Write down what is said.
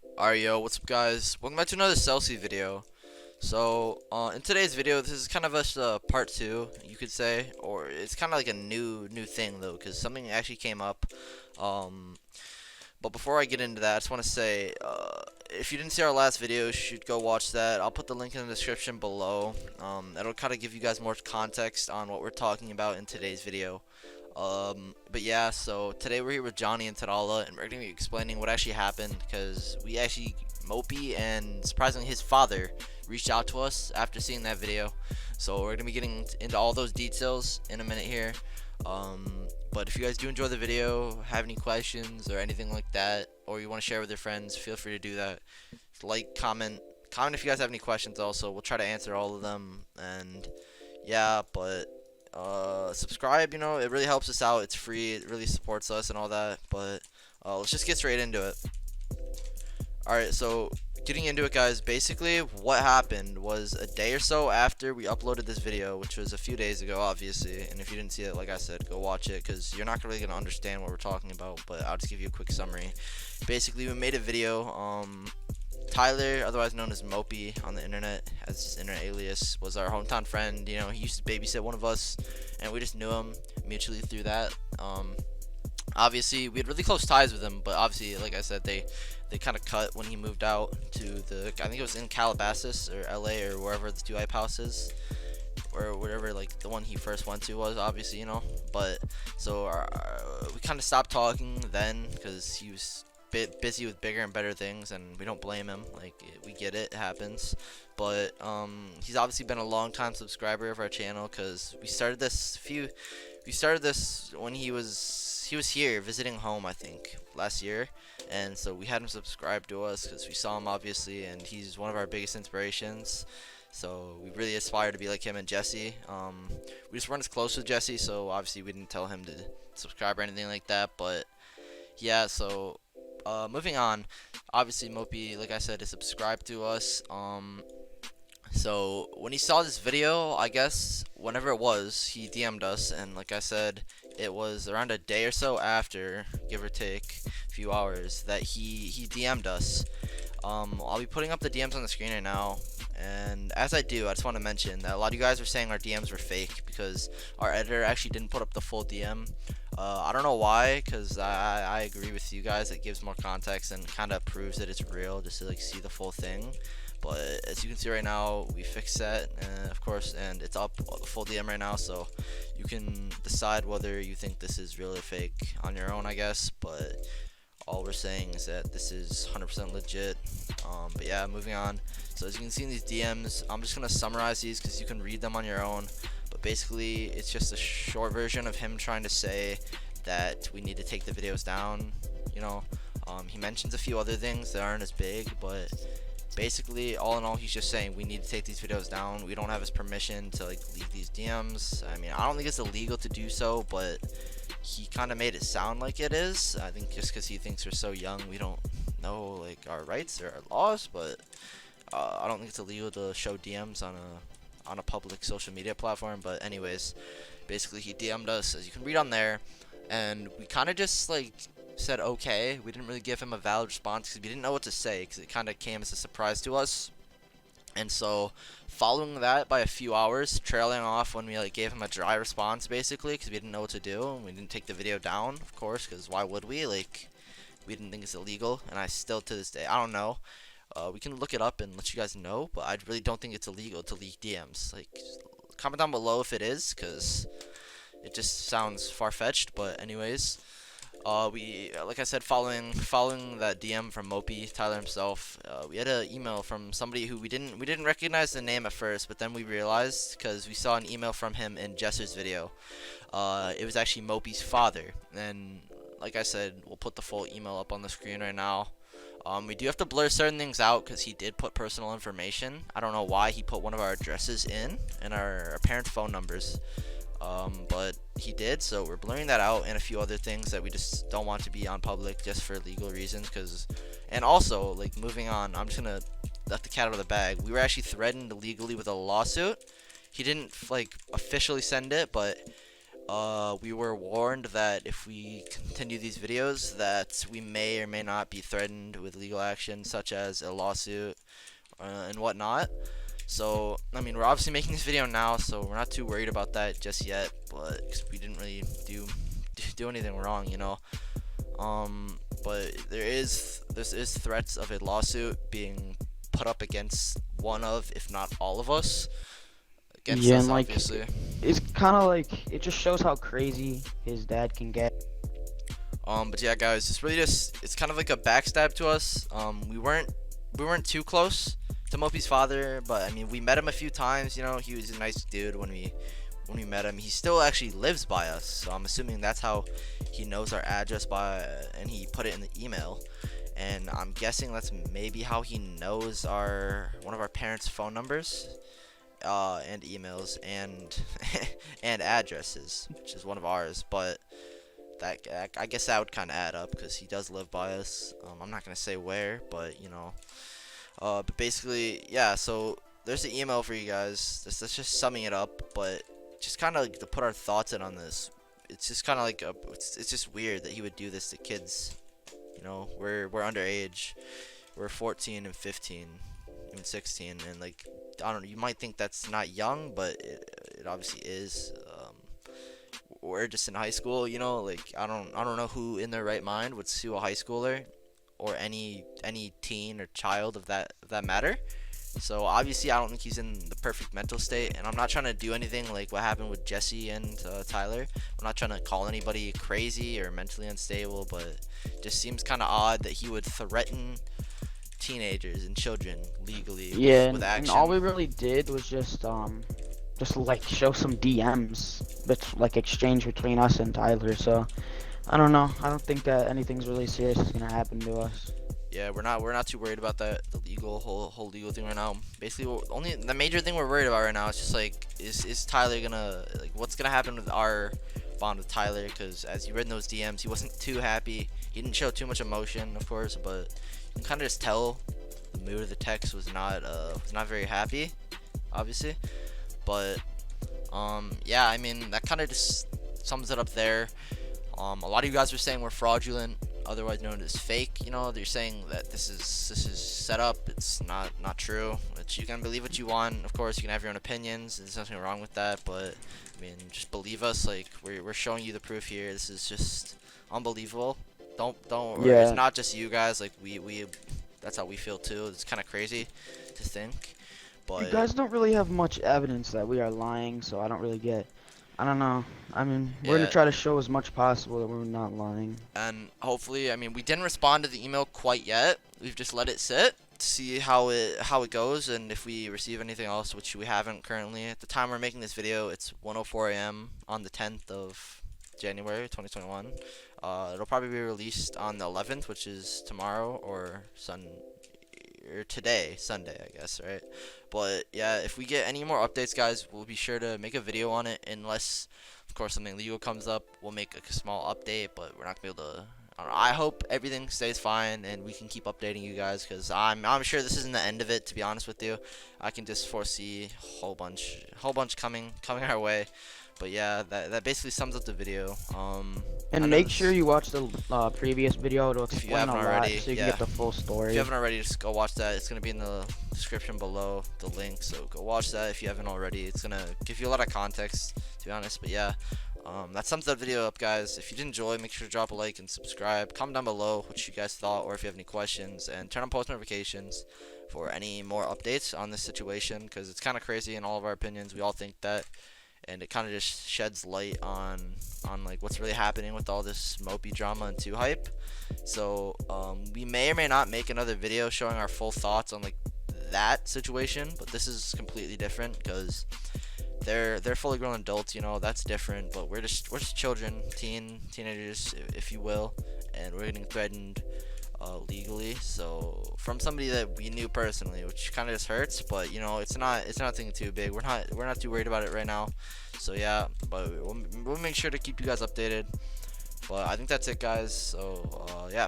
Alright, yo, what's up, guys? Welcome back to another Celsius video. In today's video, this is kind of a part two, you could say, or it's kind of like a new thing though, because something actually came up. Um, but before I get into that, I just want to say, if you didn't see our last video, you should go watch that. I'll put the link in the description below. That'll kind of give you guys more context on what we're talking about in today's video. But yeah, so today we're here with Johnny and Tadala, and we're going to be explaining what actually happened, because Mopi and surprisingly his father reached out to us after seeing that video. So we're going to be getting into all those details in a minute here. But if you guys do enjoy the video, have any questions or anything like that, or you want to share with your friends, feel free to do that. Like, comment if you guys have any questions also. We'll try to answer all of them, and yeah, but subscribe, it really helps us out. It's free, it really supports us and all that. But let's just get straight into it. Alright, so getting into it, guys, basically what happened was a day or so after we uploaded this video, which was a few days ago, obviously. And if you didn't see it, like I said, go watch it, because you're not really going to understand what we're talking about, but I'll just give you a quick summary. Basically, we made a video. Tyler, otherwise known as Mopi on the internet, as his internet alias, was our hometown friend. He used to babysit one of us, and we just knew him mutually through that. Obviously, we had really close ties with him, but obviously, like I said, they kind of cut when he moved out to I think it was in Calabasas or LA or wherever the 2 House is, or whatever, like the one he first went to was, obviously, But so we kind of stopped talking then because he was bit busy with bigger and better things, and we don't blame him. Like, we get it, it happens. But he's obviously been a long time subscriber of our channel, because we started this when he was here visiting home, I think, last year. And so we had him subscribe to us because we saw him, obviously, and he's one of our biggest inspirations. So we really aspire to be like him and Jesse. We just weren't as close with Jesse, so obviously we didn't tell him to subscribe or anything like that. But yeah, so moving on. Obviously, Mopi, like I said, is subscribed to us. So when he saw this video, I guess whenever it was, he DM'd us, and like I said, it was around a day or so after, give or take a few hours, that he DM'd us. I'll be putting up the DMs on the screen right now, and as I do, I just want to mention that a lot of you guys were saying our DMs were fake because our editor actually didn't put up the full DM. I don't know why, because I agree with you guys. It gives more context and kind of proves that it's real, just to like see the full thing. But as you can see right now, we fixed that, of course, and it's up the full DM right now, so you can decide whether you think this is real or fake on your own, I guess. But all we're saying is that this is 100% legit. But yeah, moving on. So as you can see in these DMs, I'm just gonna summarize these because you can read them on your own. But basically, it's just a short version of him trying to say that we need to take the videos down. He mentions a few other things that aren't as big, but basically, all in all, he's just saying we need to take these videos down. We don't have his permission to like leak these DMs. I mean, I don't think it's illegal to do so, but he kind of made it sound like it is. I think just because he thinks we're so young, we don't know like our rights or our laws. But I don't think it's illegal to show DMs on a public social media platform. But anyways, basically he DM'd us, as you can read on there, and we kind of just like said okay. We didn't really give him a valid response because we didn't know what to say, because it kind of came as a surprise to us. And so following that by a few hours, trailing off when we like gave him a dry response, basically, because we didn't know what to do, and we didn't take the video down, of course, because why would we? Like, we didn't think it's illegal, and I still to this day, I don't know. We can look it up and let you guys know, but I really don't think it's illegal to leak DMs. Like, comment down below if it is, because it just sounds far-fetched. But anyways, like I said, following that DM from Mopi, Tyler himself, we had an email from somebody who we didn't recognize the name at first, but then we realized because we saw an email from him in Jesser's video. It was actually Mopi's father, and like I said, we'll put the full email up on the screen right now. We do have to blur certain things out because he did put personal information. I don't know why he put one of our addresses in and our parents' phone numbers. But he did, so we're blurring that out, and a few other things that we just don't want to be on public just for legal reasons. And also, like, moving on, I'm just gonna let the cat out of the bag. We were actually threatened legally with a lawsuit. He didn't like officially send it, but we were warned that if we continue these videos, that we may or may not be threatened with legal action, such as a lawsuit and whatnot. So, I mean, we're obviously making this video now, so we're not too worried about that just yet. But 'cause we didn't really do anything wrong, you know. But this is threats of a lawsuit being put up against one of, if not all of us. Against Yeah, us, and like obviously. it's kind of like it just shows how crazy his dad can get. But yeah, guys, it's kind of like a backstab to us. We weren't too close to Mopi's father, but I mean, we met him a few times. You know, he was a nice dude when we met him. He still actually lives by us, so I'm assuming that's how he knows our address and he put it in the email. And I'm guessing that's maybe how he knows one of our parents' phone numbers, and emails, and and addresses, which is one of ours. But that I guess that would kind of add up because he does live by us. I'm not gonna say where, but you know. But basically, yeah. So there's the email for you guys. That's just summing it up, but just kind of to put our thoughts in on this. It's just kind of like it's just weird that he would do this to kids. You know, we're underage. We're 14 and 15, even 16, and like I don't know. You might think that's not young, but it obviously is. We're just in high school, you know. Like I don't know who in their right mind would sue a high schooler or any teen or child of that matter. So obviously, I don't think he's in the perfect mental state, and I'm not trying to do anything like what happened with Jesse and Tyler. I'm not trying to call anybody crazy or mentally unstable, but it just seems kind of odd that he would threaten teenagers and children legally Yeah, with and action. all we really did was just like show some DMs, but like exchange between us and Tyler. So I don't know. I don't think that anything's really serious is gonna happen to us. Yeah, we're not too worried about that, the legal whole legal thing right now. Basically, only the major thing we're worried about right now is just like is Tyler gonna, like, what's gonna happen with our bond with Tyler? Because as you read in those DMs, he wasn't too happy. He didn't show too much emotion, of course, but you can kind of just tell the mood of the text was not very happy, obviously. But yeah, I mean, that kind of just sums it up there. A lot of you guys were saying we're fraudulent, otherwise known as fake. You know, they're saying that this is set up. It's not true. But you can believe what you want. Of course, you can have your own opinions. There's nothing wrong with that. But I mean, just believe us. Like we're showing you the proof here. This is just unbelievable. Don't. Yeah. It's not just you guys. Like we that's how we feel too. It's kind of crazy to think. But You guys don't really have much evidence that we are lying, so I don't really get. I don't know. I mean, we're yeah. gonna try to show as much possible that we're not lying. And hopefully, I mean, we didn't respond to the email quite yet. We've just let it sit to see how it goes, and if we receive anything else, which we haven't currently. At the time we're making this video, it's 1:04 a.m. on the 10th of January 2021. It'll probably be released on the 11th, which is tomorrow or today, Sunday, I guess, right? But yeah, if we get any more updates, guys, we'll be sure to make a video on it. Unless, of course, something legal comes up, we'll make a small update. But we're not gonna be able to. I don't know, I hope everything stays fine and we can keep updating you guys, because I'm sure this isn't the end of it. To be honest with you, I can just foresee a whole bunch coming our way. But yeah, that basically sums up the video. And make sure you watch the previous video to explain haven't a lot, already, so you can yeah. get the full story. If you haven't already, just go watch that. It's going to be in the description below, the link. So go watch that if you haven't already. It's going to give you a lot of context, to be honest. But yeah, that sums that video up, guys. If you did enjoy, make sure to drop a like and subscribe. Comment down below what you guys thought, or if you have any questions. And turn on post notifications for any more updates on this situation, because it's kind of crazy in all of our opinions. We all think that. And it kind of just sheds light on like what's really happening with all this Mopi drama and 2 hype. So we may or may not make another video showing our full thoughts on like that situation, but this is completely different because they're fully grown adults, you know. That's different. But we're just children, teenagers, if you will, and we're getting threatened legally, so from somebody that we knew personally, which kind of just hurts. But you know, it's nothing too big. We're not too worried about it right now. So yeah, but we'll make sure to keep you guys updated. But I think that's it, guys. So yeah.